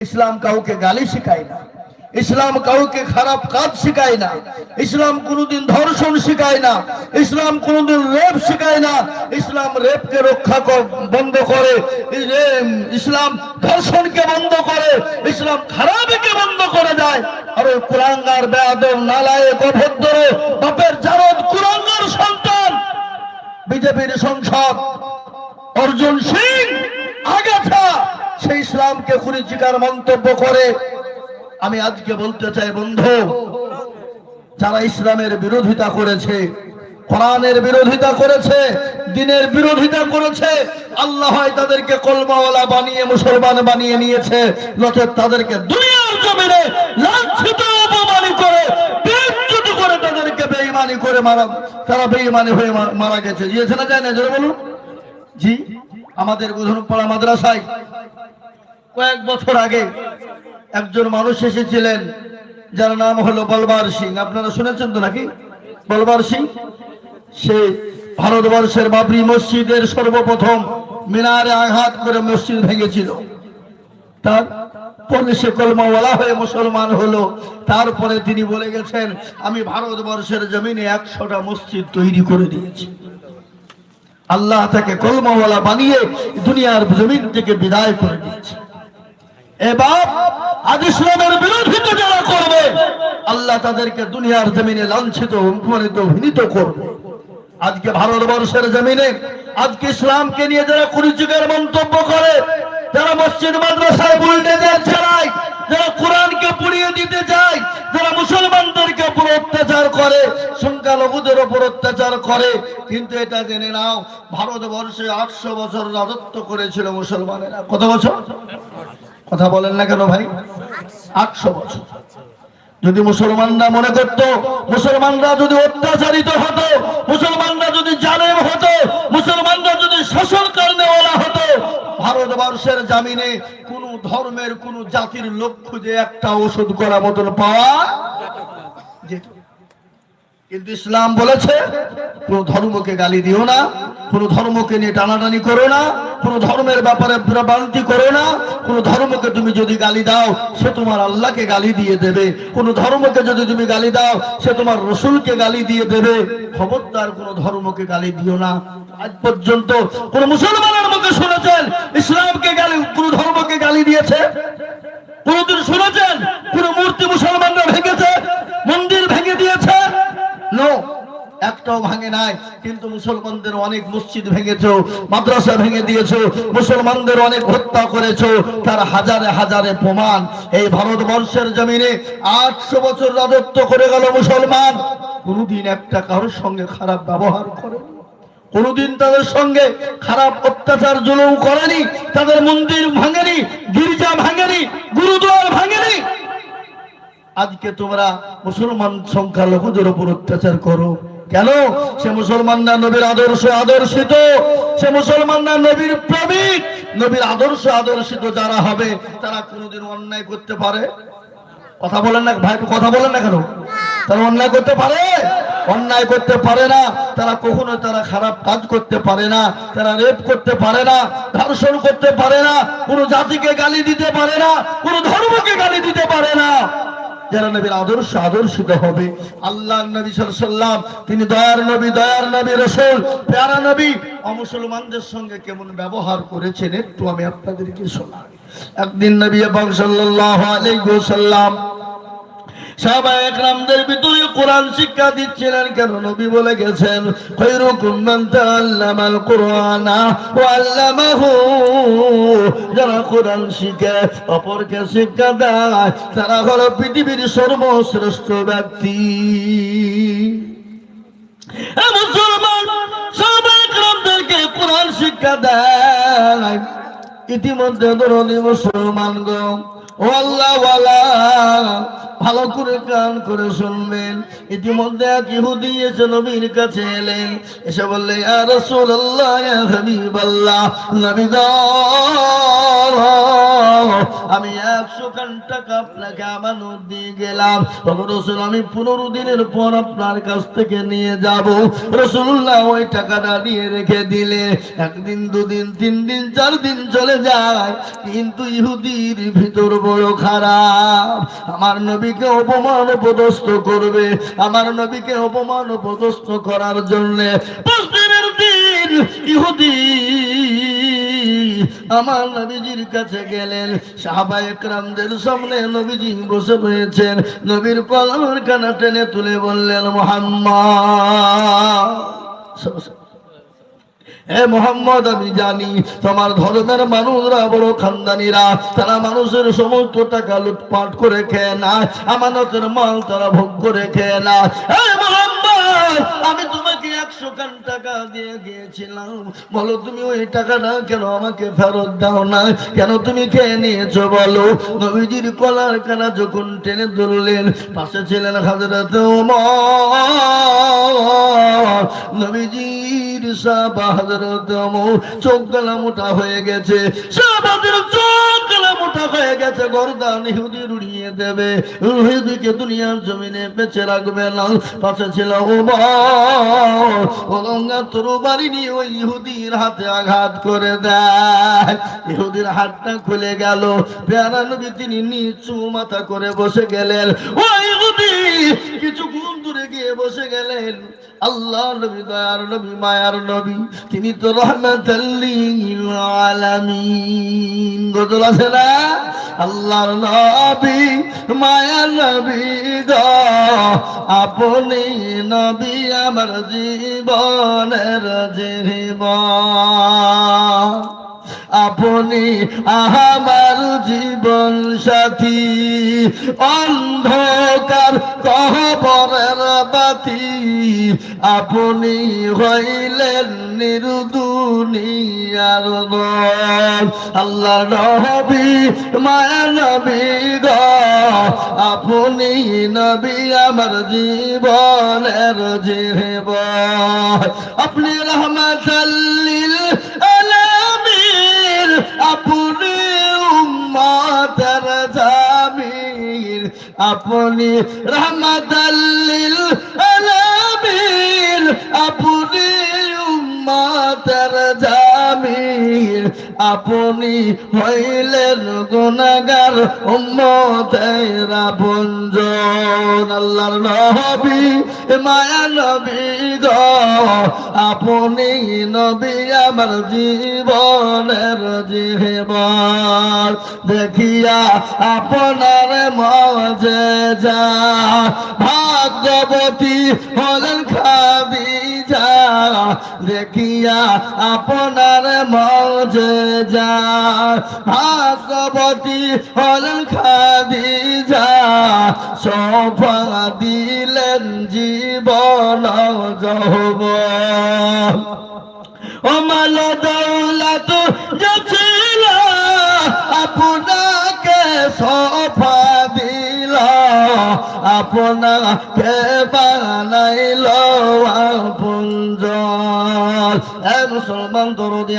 ইসলাম কাউকে গালি শেখায় না, ইসলাম কাউকে খারাপ কাজ শেখায় না, ইসলাম কোনোদিন ধর্ষণ শেখায় না, ইসলাম কোনোদিন রেপ শেখায় না। ইসলাম রেপকে রক্ষা বন্ধ করে, ইসলাম ধর্ষণকে বন্ধ করে, ইসলাম খারাপকে বন্ধ করে দেয়। আর ওই কুলাঙ্গার বেয়াদব নালায়েক অভদ্র বাপের জারদ কুলাঙ্গার সন্তান বিজেপির সংসদ অর্জুন সিং আগাছা সেই ইসলামকে কুরুচিকর মন্তব্য করে। আমি আজকে বলতে চাই বন্ধু, যারা ইসলামের বিরোধিতা করেছে, কোরআনের বিরোধিতা করেছে, দ্বীনের বিরোধিতা করেছে, আল্লাহ হয় তাদেরকে কলমাওয়ালা বানিয়ে মুসলমান বানিয়ে নিয়েছে, নচেৎ তাদেরকে দুনিয়ার জমিনে লাঞ্ছিত অপমানিত করে বেইজ্জত করে তাদেরকে বেঈমানি করে তারা বেঈমানি হয়ে মারা গেছে। গিয়েছে না যায় না জোরে বলুন। জি, আমাদের বুধনপাড়া মাদ্রাসায় কয়েক বছর আগে একজন মানুষ এসেছিলেন যার নাম হলো বলবার সিং। আপনারা শুনেছেন তো নাকি? বলবার সিং সে ভারতবর্ষের বাবরি মসজিদের সর্বপ্রথম মিনারে আঘাত করে মসজিদ ভেঙেছিল। তারপরে সে কলমাওয়ালা হয়ে মুসলমান হলো। তারপরে তিনি বলে গেছেন, আমি ভারতবর্ষের জমিনে 100টা মসজিদ তৈরি করে দিয়েছি। আল্লাহ তাকে কলমাওয়ালা বানিয়ে দুনিয়ার জমিন থেকে বিদায় করে দিয়েছে। এবার আজ ইসলামের বিরোধিতা যারা করবে, আল্লাহ তাদেরকে দুনিয়ার জমিনে লাঞ্ছিত অপমানিত ঘৃণিত করবে। আজকে ভারতবর্ষের জমিনে আজকে ইসলামকে নিয়ে যারা কুরুচিকর মন্তব্য করে, যারা মসজিদ মাদ্রাসায় বুলডোজার চালায়, যারা কোরআনকে পুড়িয়ে দিতে চায়, যারা মুসলমানদেরকে উপর অত্যাচার করে, সংখ্যালঘুদের উপর অত্যাচার করে, কিন্তু এটা জেনে নাও ভারতবর্ষে 800 বছর রাজত্ব করেছিল মুসলমানেরা। কত বছর? কথা বলেন না কেন ভাই? 800 বছর। যদি মুসলমানরা মনে করত, মুসলমানরা যদি অত্যাচারিত হতো, মুসলমানরা যদি জালেম হতো, মুসলমানরা যদি শাসন করনেওয়ালা হতো, ভারতবর্ষের জামিনে কোন ধর্মের কোন জাতির লোক খুঁজে একটা ওষুধ করা মতন পাওয়া যেত। কিন্তু ইসলাম বলেছে কোন ধর্মকে গালি দিও না, কোন ধর্মকে নিয়ে টানাটানি করো না, কোন ধর্মের ব্যাপারে ভ্রান্তি করো না। কোন ধর্মকে তুমি যদি গালি দাও সে তোমার আল্লাহকে গালি দিয়ে দেবে, কোন ধর্মকে যদি তুমি গালি দাও সে তোমার রসুলকে গালি দিয়ে দেবে। খবরদার কোন ধর্মকে গালি দিও না। আজ পর্যন্ত কোন মুসলমানের মুখে শুনেছেন ইসলামকে গালি, কোন ধর্মকে গালি দিয়েছে? কোনদিন শুনেছেন কোন মূর্তি মুসলমানরা ভেঙেছে, মন্দির ভেঙে দিয়েছে? নো, একটাও ভাঙে নাই। কিন্তু মুসলমানদের অনেক মসজিদ ভেঙেছো, মাদ্রাসা ভেঙে দিয়েছো, মুসলমানদের অনেক হত্যা করেছো, তার হাজারে হাজারে প্রমাণ। এই ভারতবর্ষের জমিনে 800 বছর রাজত্ব করে গেল মুসলমান, কোনদিন একটা কারোর সঙ্গে খারাপ ব্যবহার করে, কোনদিন তাদের সঙ্গে খারাপ অত্যাচার জুলুম করেনি, তাদের মন্দির ভাঙেনি, গির্জা ভাঙেনি, গুরুদ্বার ভাঙেনি। আজকে তোমরা মুসলমান সংখ্যালঘুদের উপর অত্যাচার করো কেন? সে মুসলমানরা নবীর আদর্শ আদর্শিত, সে মুসলমানরা নবীর প্রেমিক, নবীর আদর্শ আদর্শিত যারা হবে তারা কোনোদিন অন্যায় করতে পারে? কথা বলেন না ভাই, কথা বলেন না কেন? তারা অন্যায় করতে পারে? অন্যায় করতে পারে না। তারা কখনো তারা খারাপ কাজ করতে পারে না, তারা রেপ করতে পারে না, ধর্ষণ করতে পারে না, কোনো জাতিকে গালি দিতে পারে না, কোনো ধর্মকে গালি দিতে পারে না। যারা নবীর আদর্শ আদর্শিত হবে, আল্লাহর নবী সাল্লাল্লাহু আলাইহি ওয়াসাল্লাম তিনি দয়ার নবী রাসূল প্যারা নবী, মুসলমানদের সঙ্গে কেমন ব্যবহার করেছেন একটু আমি আপনাদেরকে শোনাই। একদিন নবী পাক সাল্লাল্লাহু আলাইহি ওয়াসাল্লাম সাহাবায়ে কেরামদের ভিতরে কোরআন শিক্ষা দিচ্ছিলেন। কেন? নবী বলে গেছেন, খায়রুকুম মান তাআল্লামাল কুরআনা ওয়া আল্লামাহু। যারা কোরআন শিখে অপরকে শিক্ষা দেয় তারা হলো পৃথিবীর সর্বশ্রেষ্ঠ ব্যক্তি। মুসলমান সাহাবায়ে কেরামদেরকে কোরআন শিক্ষা দেয়। ইতিমধ্যে দরদি মুসলমানগণ ও আল্লাহওয়ালা, ভালো করে কান করে শুনবেন। ইতিমধ্যে এক ইহুদি এসে নবীর কাছে এলেন, এসে বললে, ইয়া রাসূলুল্লাহ, ইয়া হাবিবাল্লাহ, নবী গো, আমি 100 খান টাকা আপনাকে আমানত দিয়ে গেলাম। ওগো রাসূল, আমি 15 দিনের পর আপনার কাছ থেকে নিয়ে যাব। রাসূলুল্লাহ ওই টাকাটা দিয়ে রেখে দিলে। একদিন, দুদিন, 3 দিন, 4 দিন চলে যায়, কিন্তু ইহুদির ভিতর বড় খারাপ। আমার নবীকে অপমান অপদস্থ করবে, আমার নবীকে অপমান অপদস্থ করার জন্য 5 দিনের দিন ইহুদি আমার নবীজির কাছে গেলেন। সাহাবায়ে কেরামদের সামনে নবীজি বসে রয়েছেন। নবীর কলার কানা টেনে তুলে বললেন, মুহাম্মদ, হে মোহাম্মদ, আমি জানি তোমার ধর্মের মানুষরা বড় খানদানিরা, তারা মানুষের সমস্ত টাকা লুটপাট করে খেয়ে না, আমানতের মাল তারা ভোগ করে খেয়ে না। হে মোহাম্মদ, আমি তোমাকে 100 খান টাকা দিয়ে গিয়েছিলাম, বলো তুমি ওই টাকাটা কেন আমাকে ফেরত দাও না? কেন তুমি খেয়ে নিয়েছো বলো? নবীজির কলার কানা যখন টেনে ধরলেন, পাশে ছিলেন হযরত ওমর। নবীজির সাহাবা হযরত ওমর চোখ গলা মোটা হয়ে গেছে, সাহাবাদের চোখ গলা মোটা হয়ে গেছে, গর্দান ইহুদি উড়িয়ে দেবে, ইহুদিকে দুনিয়ার জমিনে বেঁচে রাখবে না। পাশে ছিল ওমর, ওলঙ্গা তরবারি নিয়ে ওই ইহুদির হাতে আঘাত করে দেয়। ইহুদির হাতটা খুলে গেল। পেয়ারা নবী তিনি নিচু মাথা করে বসে গেলেন। ওই ইহুদি কিছুক্ষণ দূরে গিয়ে বসে গেলেন। আল্লাহ নবী, দয়ার নবী, মায়ার নবী, তিনি তো রাহমাতাল লিল আলামিন। গজল আছে না? আল্লাহর নবী, মায়ার নবী গো, আপনি নবী আমার জীবনের জীবন, আপনি আমার জীবন সাথী, অন্ধকার কবরের বাতি, আপনি হইলেন নির্দুনিয়ার নূর। আল্লাহর নবী, মায়া নবী গো, আপনি নবী আমার জীবনের জীবন, আপনি রাহমাতাল লিল আলামিন, আপনি উম্মতের জামিল, আপনি রাহমাতাল লিল আলামিন, আপনি উম্মতের জামিল, আপনি হইলেন গুনাহগার উম্মতের আপনজন। আল্লাহর নবী, মায়া নবী গো, আপনি নবী আমার জীবনের জীবন, দেখিয়া আপনার মুজিজা, ভাগ্যবতী হলেন খাদিজা, দেখিয়া আপনার মুজিজা, ভাগ্যবতী হলেন খাদিজা, সফা দিলেন জীবন যৌবন। ও মাল দৌলত যে ছিল আপনাকে সফা দিল, আপনাকে বানাইল আপনজন। এ মুসলমান দরদি।